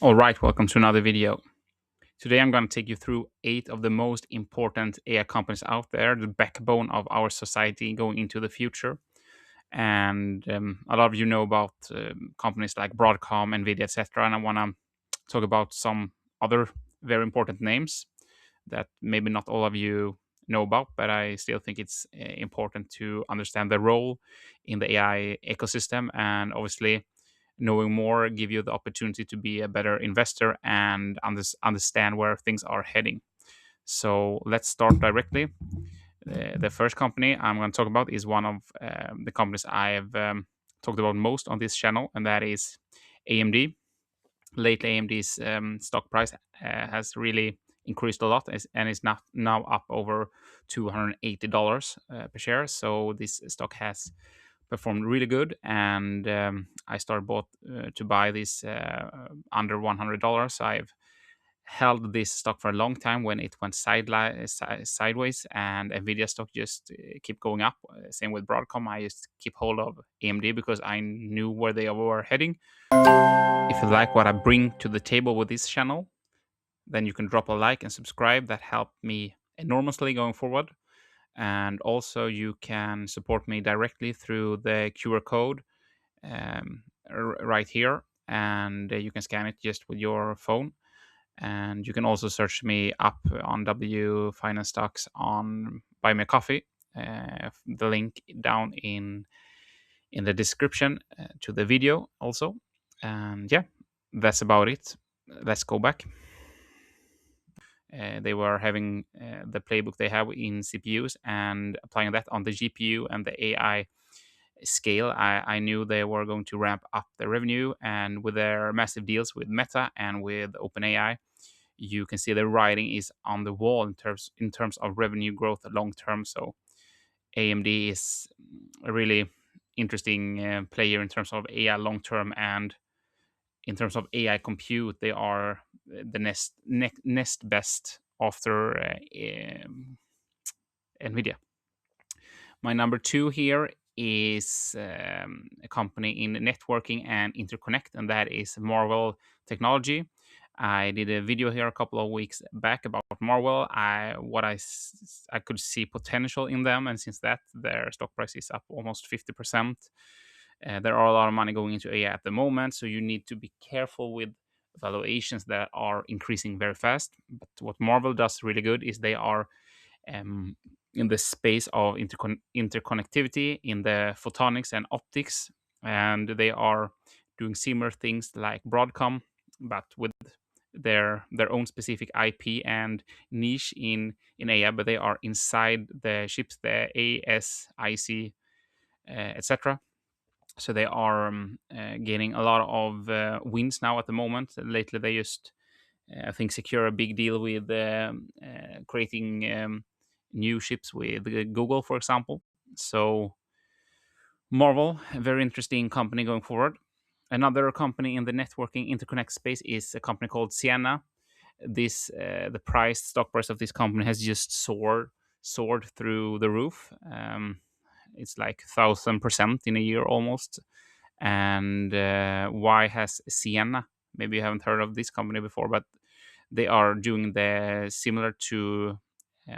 All right, welcome to another video. Today I'm going to take you through 8 of the most important AI companies out there, the backbone of our society going into the future. And a lot of you know about companies like Broadcom, Nvidia, etc. And I want to talk about some other very important names that maybe not all of you know about, but I still think it's important to understand their role in the AI ecosystem, and obviously knowing more give you the opportunity to be a better investor and understand where things are heading. So let's start directly. The first company I'm going to talk about is one of the companies I've talked about most on this channel, and that is AMD. Lately, AMD's stock price has really increased a lot and is now up over $280 per share. So this stock has performed really good, and I started bought to buy this under $100. I've held this stock for a long time when it went sideways, and Nvidia stock just keep going up. Same with Broadcom. I just keep hold of AMD because I knew where they were heading. If you like what I bring to the table with this channel, then you can drop a like and subscribe. That helped me enormously going forward. And also, you can support me directly through the QR code right here, and you can scan it just with your phone. And you can also search me up on WFinance&Stocks on Buy Me a Coffee. The link down in the description to the video also. And yeah, that's about it. Let's go back. They were having the playbook they have in CPUs and applying that on the GPU and the AI scale. I knew they were going to ramp up their revenue, and with their massive deals with Meta and with OpenAI, you can see the writing is on the wall in terms of revenue growth long term. So AMD is a really interesting player in terms of AI long term, and in terms of AI compute, they are the next best after Nvidia. My number two here is a company in networking and interconnect, and that is Marvell Technology. I did a video here a couple of weeks back about Marvell. I could see potential in them, and since that, their stock price is up almost 50%. There are a lot of money going into AI at the moment, so you need to be careful with valuations that are increasing very fast. But what Marvell does really good is they are um, in the space of interconnectivity in the photonics and optics, and they are doing similar things like Broadcom, but with their own specific IP and niche in AI. But they are inside the chips, the ASIC, etc. So they are gaining a lot of wins now at the moment. Lately, they just I think secure a big deal with creating new chips with Google, for example. So Marvel, a very interesting company going forward. Another company in the networking interconnect space is a company called Ciena. This the stock price of this company has just soared through the roof. It's like 1,000% in a year almost. And why has Ciena? Maybe you haven't heard of this company before, but they are doing the similar to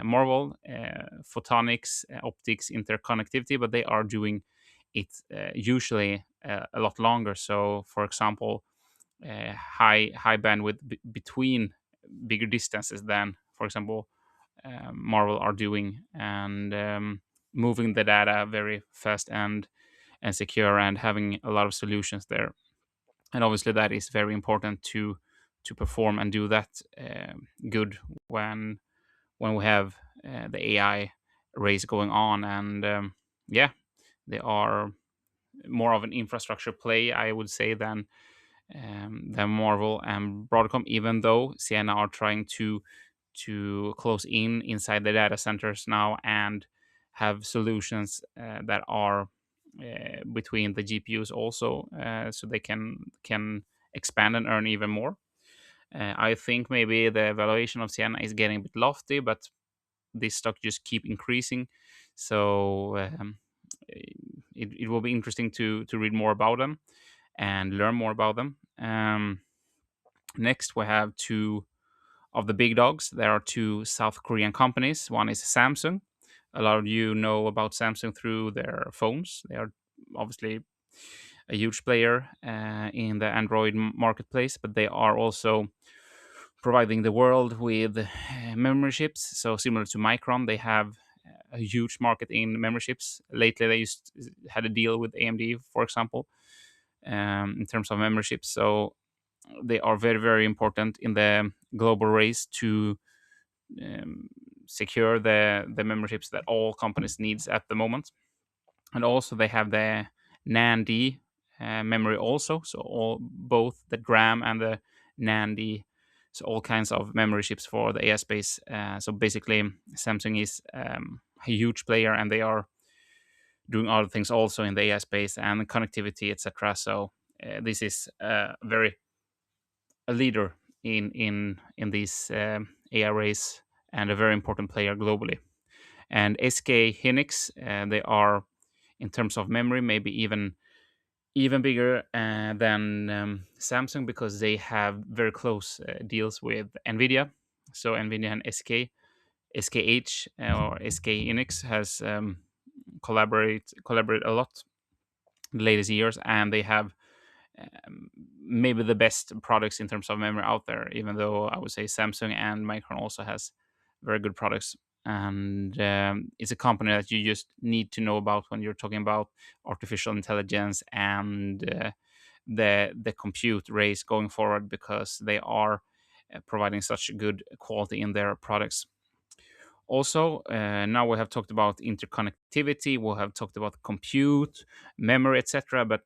Marvel photonics, optics, interconnectivity, but they are doing it usually a lot longer. So, for example, high bandwidth between bigger distances than, for example, Marvel are doing, and moving the data very fast and secure, and having a lot of solutions there. And obviously, that is very important to perform and do that good when we have the AI race going on. And yeah, they are more of an infrastructure play, I would say, than Marvel and Broadcom. Even though Ciena are trying to close inside the data centers now and have solutions that are between the GPUs also, so they can expand and earn even more. I think maybe the valuation of Ciena is getting a bit lofty, but this stock just keep increasing. So it will be interesting to read more about them and learn more about them. Next, we have two of the big dogs. There are two South Korean companies. One is Samsung. A lot of you know about Samsung through their phones. They are obviously a huge player in the Android marketplace, but they are also providing the world with memory chips. So similar to Micron, they have a huge market in memory chips. Lately, they had a deal with AMD, for example, in terms of memory chips. So they are very, very important in the global race to um, secure the memberships that all companies needs at the moment. And also they have the NAND memory also, so all both the DRAM and the NAND, so all kinds of memory chips for the AI space. So basically, Samsung is a huge player, and they are doing other things also in the AI space and connectivity, etc. So this is very a leader in these AI race and a very important player globally. And SK Hynix, they are in terms of memory maybe even bigger than Samsung, because they have very close deals with Nvidia. So Nvidia and SKH or SK Hynix has collaborate a lot the latest years, and they have maybe the best products in terms of memory out there, even though I would say Samsung and Micron also has very good products. And it's a company that you just need to know about when you're talking about artificial intelligence and the compute race going forward, because they are providing such good quality in their products. Also, now we have talked about interconnectivity, we have talked about compute, memory, etc. But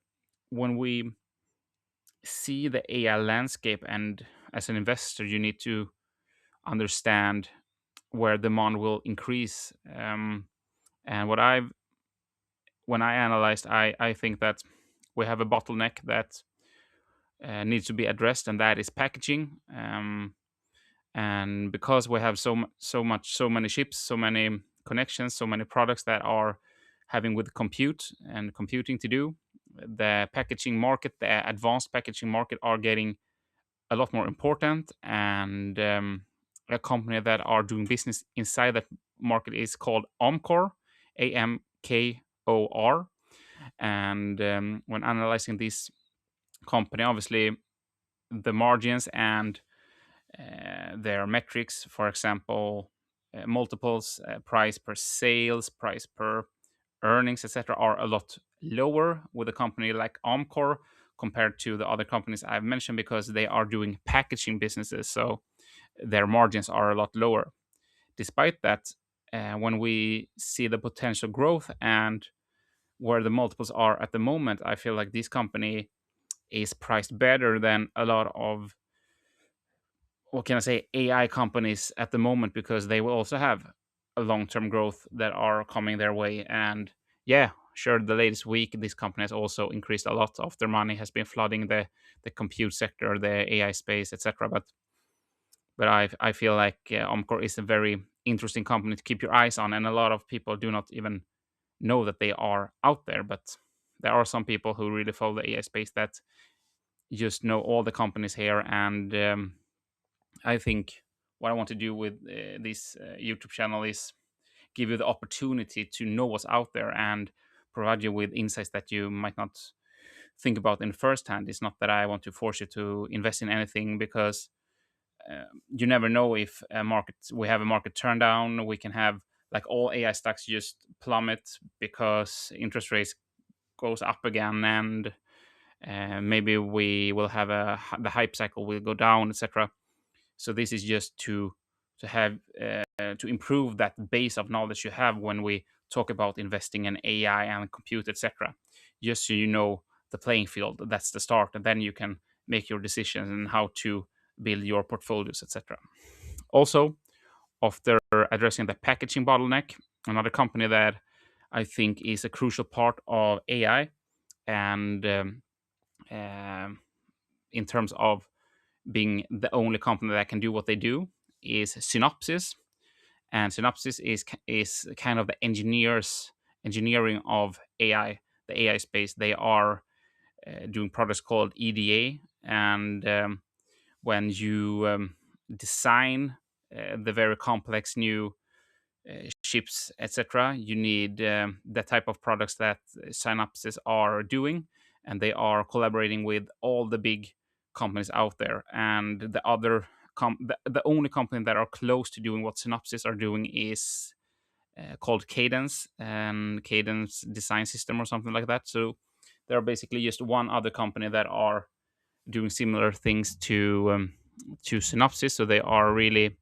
when we see the AI landscape, and as an investor, you need to understand where demand will increase. And when I analyzed, I think that we have a bottleneck that needs to be addressed, and that is packaging. And because we have so many chips, so many connections, so many products that are having with compute and computing to do, the packaging market, the advanced packaging market, are getting a lot more important. And a company that are doing business inside that market is called Amkor, Amkor. And when analyzing this company, obviously the margins and their metrics, for example, multiples, price per sales, price per earnings, etc., are a lot lower with a company like Amkor compared to the other companies I've mentioned, because they are doing packaging businesses, so their margins are a lot lower. Despite that, when we see the potential growth and where the multiples are at the moment, I feel like this company is priced better than a lot of, what can I say, AI companies at the moment, because they will also have a long-term growth that are coming their way. And yeah, sure, the latest week this company has also increased a lot of their money, has been flooding the compute sector, the AI space, etc. But I feel like Omcor is a very interesting company to keep your eyes on, and a lot of people do not even know that they are out there. But there are some people who really follow the AI space that just know all the companies here. And I think what I want to do with this YouTube channel is give you the opportunity to know what's out there and provide you with insights that you might not think about in first hand. It's not that I want to force you to invest in anything, because you never know if we have a market turn down. We can have, like, all AI stocks just plummet because interest rates goes up again, and maybe we will have the hype cycle will go down, etc. So this is just to have to improve that base of knowledge you have when we talk about investing in AI and compute, etc. Just so you know the playing field. That's the start, and then you can make your decisions on how to build your portfolios, etc. Also, after addressing the packaging bottleneck, another company that I think is a crucial part of AI, and um, in terms of being the only company that can do what they do, is Synopsys. And Synopsys is kind of the engineering of AI, the AI space. They are doing products called EDA, and when you design the very complex new chips, etc., you need the type of products that Synopsys are doing, and they are collaborating with all the big companies out there. And the only company that are close to doing what Synopsys are doing is called Cadence and Cadence Design System or something like that. So there are basically just one other company that are doing similar things to Synopsys. So they are really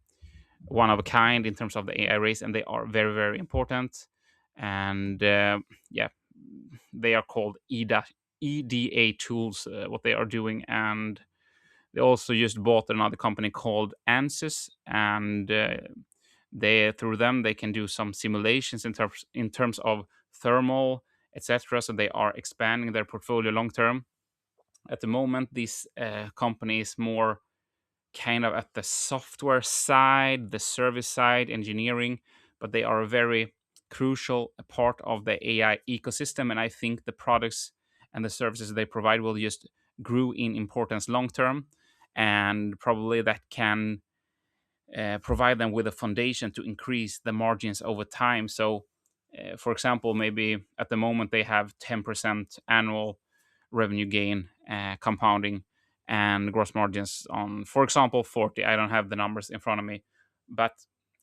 one of a kind in terms of the AI race, and they are very, very important. And yeah, they are called EDA tools, what they are doing. And they also just bought another company called Ansys, and they through them they can do some simulations in terms of thermal, etc. So they are expanding their portfolio long term. At the moment, this company is more kind of at the software side, the service side, engineering, but they are a very crucial part of the AI ecosystem. And I think the products and the services they provide will just grow in importance long term. And probably that can provide them with a foundation to increase the margins over time. So, for example, maybe at the moment they have 10% annual revenue gain compounding and gross margins on, for example, 40. I don't have the numbers in front of me, but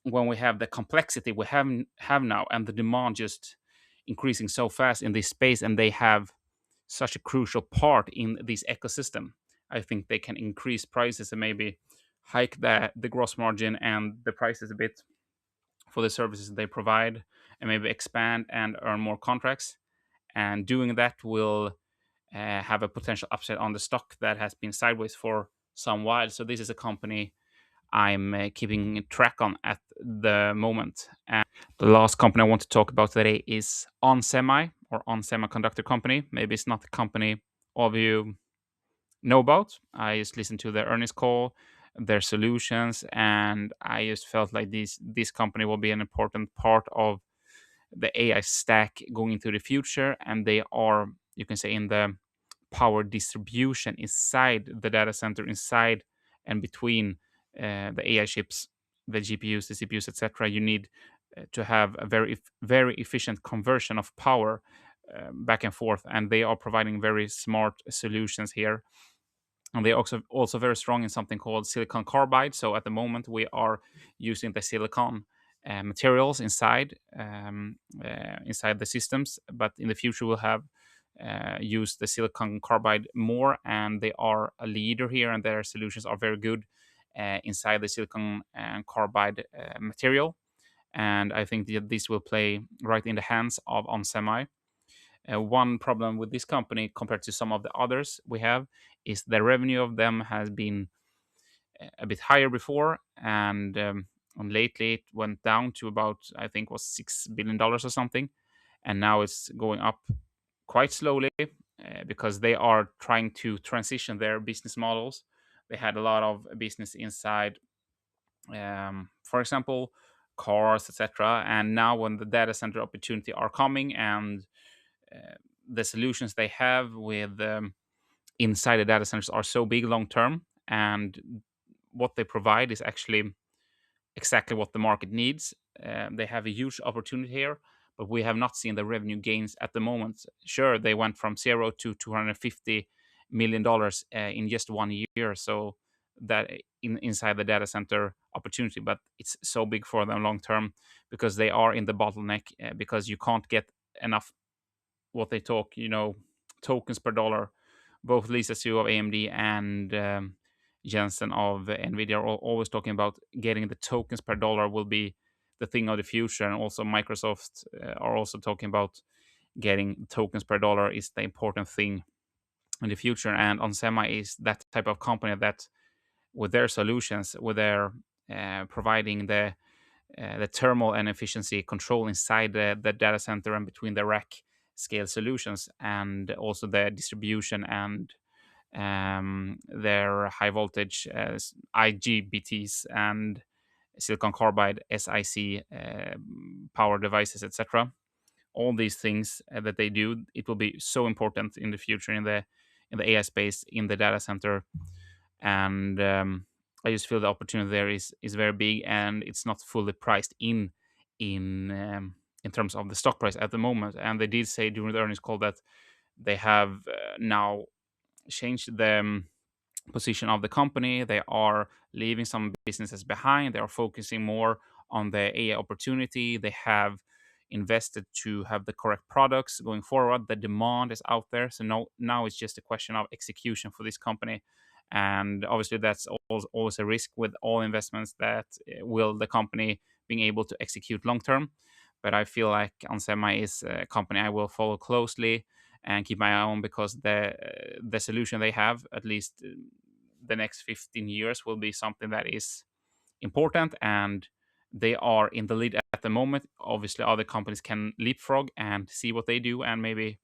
when we have the complexity we have now and the demand just increasing so fast in this space, and they have such a crucial part in this ecosystem, I think they can increase prices and maybe hike the gross margin and the prices a bit for the services they provide, and maybe expand and earn more contracts. And doing that will have a potential upside on the stock that has been sideways for some while. So this is a company I'm keeping track on at the moment. And the last company I want to talk about today is onsemi, or On Semiconductor company. Maybe it's not the company all of you know about. I just listened to their earnings call, their solutions, and I just felt like this company will be an important part of the AI stack going into the future. And they are, you can say, in the power distribution inside the data center, inside and between the AI chips, the GPUs, the CPUs, etc. You need to have a very efficient conversion of power back and forth, and they are providing very smart solutions here. And they are also very strong in something called silicon carbide. So at the moment we are using the silicon materials inside the systems, but in the future we'll have use the silicon carbide more, and they are a leader here, and their solutions are very good inside the silicon and carbide material. And I think that this will play right in the hands of onsemi. One problem with this company compared to some of the others we have is the revenue of them has been a bit higher before, and lately it went down to about, I think was $6 billion or something, and now it's going up quite slowly because they are trying to transition their business models. They had a lot of business inside, for example, cars, etc. And now when the data center opportunity are coming, and uh, the solutions they have with inside the data centers are so big long term, and what they provide is actually exactly what the market needs. They have a huge opportunity here, but we have not seen the revenue gains at the moment. Sure, they went from zero to $250 million in just 1 year. So that inside the data center opportunity, but it's so big for them long term because they are in the bottleneck, because you can't get enough, what they talk, tokens per dollar. Both Lisa Su of AMD and Jensen of Nvidia are always talking about getting the tokens per dollar will be the thing of the future, and also Microsoft are also talking about getting tokens per dollar is the important thing in the future. And onsemi is that type of company that, with their solutions, with their providing the thermal and efficiency control inside the data center and between the rack scale solutions, and also the distribution and their high voltage IGBTs and silicon carbide SiC power devices, etc. All these things that they do, it will be so important in the future in the AI space, in the data center. and I just feel the opportunity there is very big, and it's not fully priced in terms of the stock price at the moment. And they did say during the earnings call that they have now changed the position of the company. They are leaving some businesses behind. They are focusing more on the AI opportunity. They have invested to have the correct products going forward. The demand is out there. So now it's just a question of execution for this company. And obviously, that's always a risk with all investments, that will the company being able to execute long term. But I feel like Onsemi is a company I will follow closely and keep my eye on, because the solution they have, at least the next 15 years, will be something that is important, and they are in the lead at the moment. Obviously, other companies can leapfrog and see what they do and maybe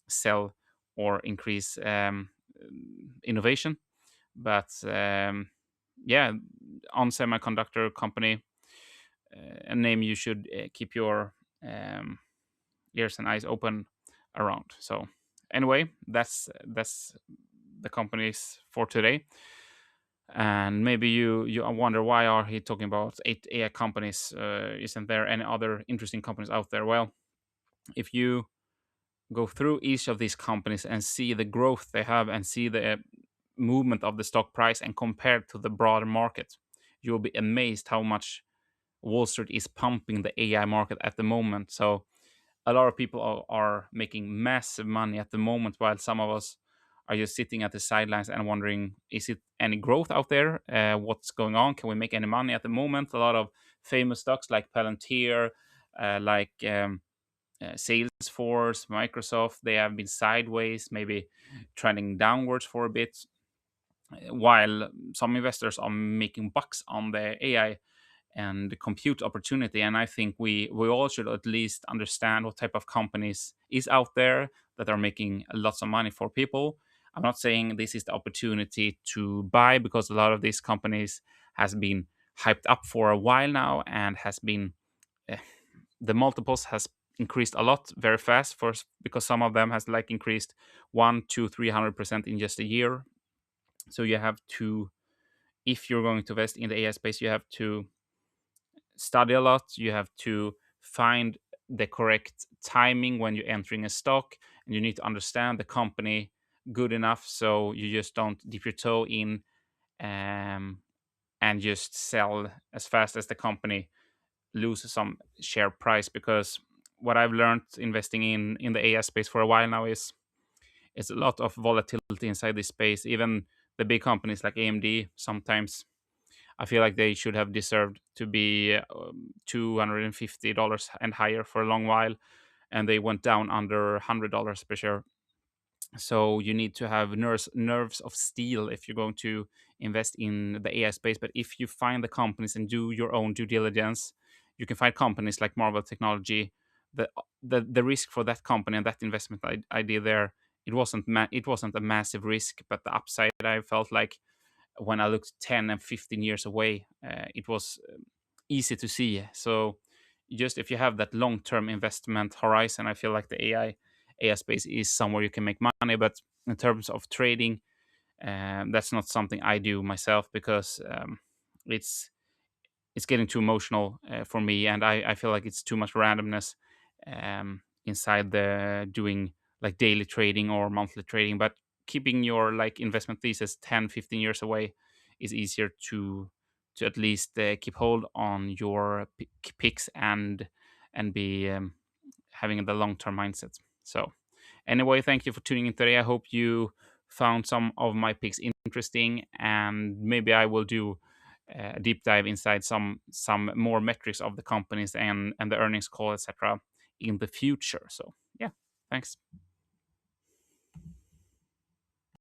sell or increase innovation. But yeah, on semiconductor company, a name you should keep your um, ears and eyes open around. So anyway, that's the companies for today. And maybe you wonder, why are he talking about 8 AI companies? Isn't there any other interesting companies out there? Well, if you go through each of these companies and see the growth they have and see the movement of the stock price and compare it to the broader market, you'll be amazed how much Wall Street is pumping the AI market at the moment. So a lot of people are making massive money at the moment, while some of us are just sitting at the sidelines and wondering, is it any growth out there? What's going on? Can we make any money at the moment? A lot of famous stocks like Palantir, like Salesforce, Microsoft, they have been sideways, maybe trending downwards for a bit, while some investors are making bucks on the AI and the compute opportunity. And I think we all should at least understand what type of companies is out there that are making lots of money for people. I'm not saying this is the opportunity to buy, because a lot of these companies has been hyped up for a while now, and has been eh, the multiples has increased a lot very fast, first because some of them has like increased 1 to 300% in just a year. So you have to, if you're going to invest in the AI space, you have to study a lot. You have to find the correct timing when you're entering a stock, and you need to understand the company good enough so you just don't dip your toe in, um, and just sell as fast as the company loses some share price. Because what I've learned investing in the AI space for a while now is it's a lot of volatility inside this space. Even the big companies like AMD, sometimes I feel like they should have deserved to be $250 and higher for a long while, and they went down under $100 per share. So you need to have nerves of steel if you're going to invest in the AI space. But if you find the companies and do your own due diligence, you can find companies like Marvell Technology. The risk for that company and that investment idea there, it wasn't a massive risk, but the upside, I felt like when I looked 10 and 15 years away, it was easy to see. So just if you have that long-term investment horizon, I feel like the AI space is somewhere you can make money. But in terms of trading, that's not something I do myself, because it's it's getting too emotional for me, and I feel like it's too much randomness inside the doing like daily trading or monthly trading. But keeping your like investment thesis 10, 15 years away is easier to at least keep hold on your picks and be having the long-term mindset. So anyway, thank you for tuning in today. I hope you found some of my picks interesting, and maybe I will do a deep dive inside some more metrics of the companies and the earnings call, etc., in the future. So yeah, thanks.